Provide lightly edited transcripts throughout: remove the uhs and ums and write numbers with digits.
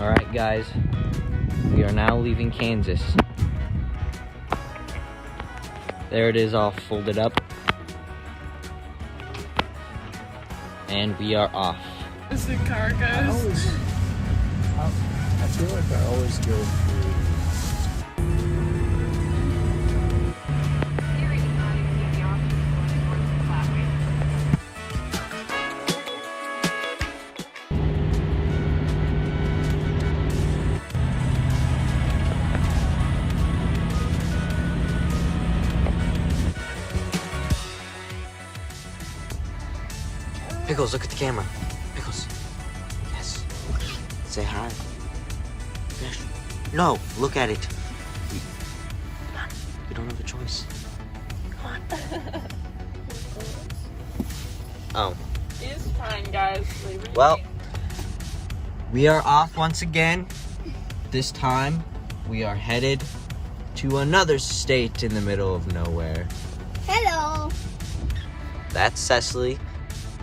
Alright guys, we are now leaving Kansas. There it is, all folded up. And we are off. As the car goes. I feel like I always go through. Pickles, look at the camera. Pickles. Yes. Say hi. Yes. No, look at it. Come on. We don't have a choice. Come on. Oh. It's fine, guys. Well, we are off once again. This time, we are headed to another state in the middle of nowhere. Hello. That's Cecily,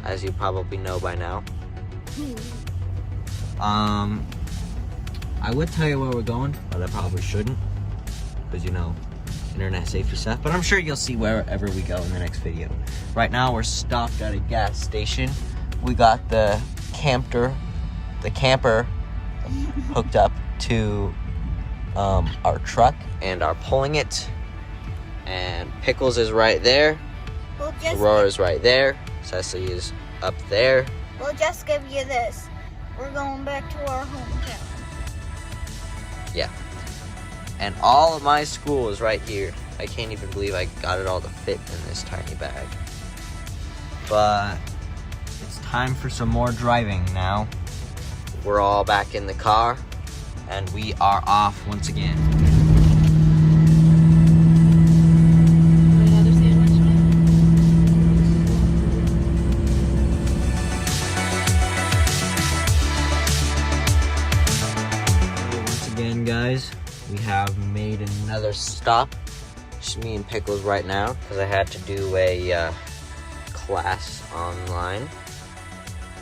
as you probably know by now. I would tell you where we're going, but I probably shouldn't, because you know, internet safety stuff. But I'm sure you'll see wherever we go in the next video. Right now, we're stopped at a gas station. We got the camper hooked up to our truck and are pulling it. And Pickles is right there. Aurora's right there. Cecily is up there. We'll just give you this. We're going back to our hometown. Yeah. And all of my school is right here. I can't even believe I got it all to fit in this tiny bag. But it's time for some more driving now. We're all back in the car and we are off once again. Another sandwich, Once again, guys, we have made another stop. Just me and Pickles right now, because I had to do a class online.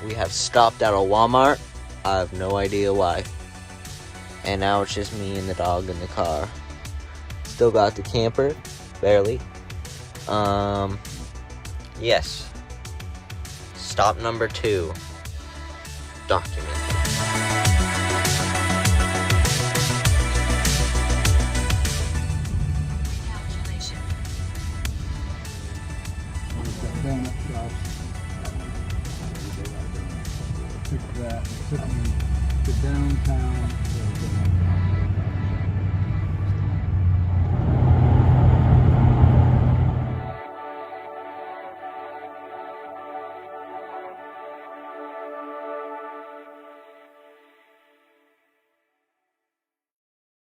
We have stopped at a Walmart. I have no idea why. And now it's just me and the dog in the car. Still got the camper, barely. Yes. Stop number 2. Document. Donut shops. Took that. Took me to downtown.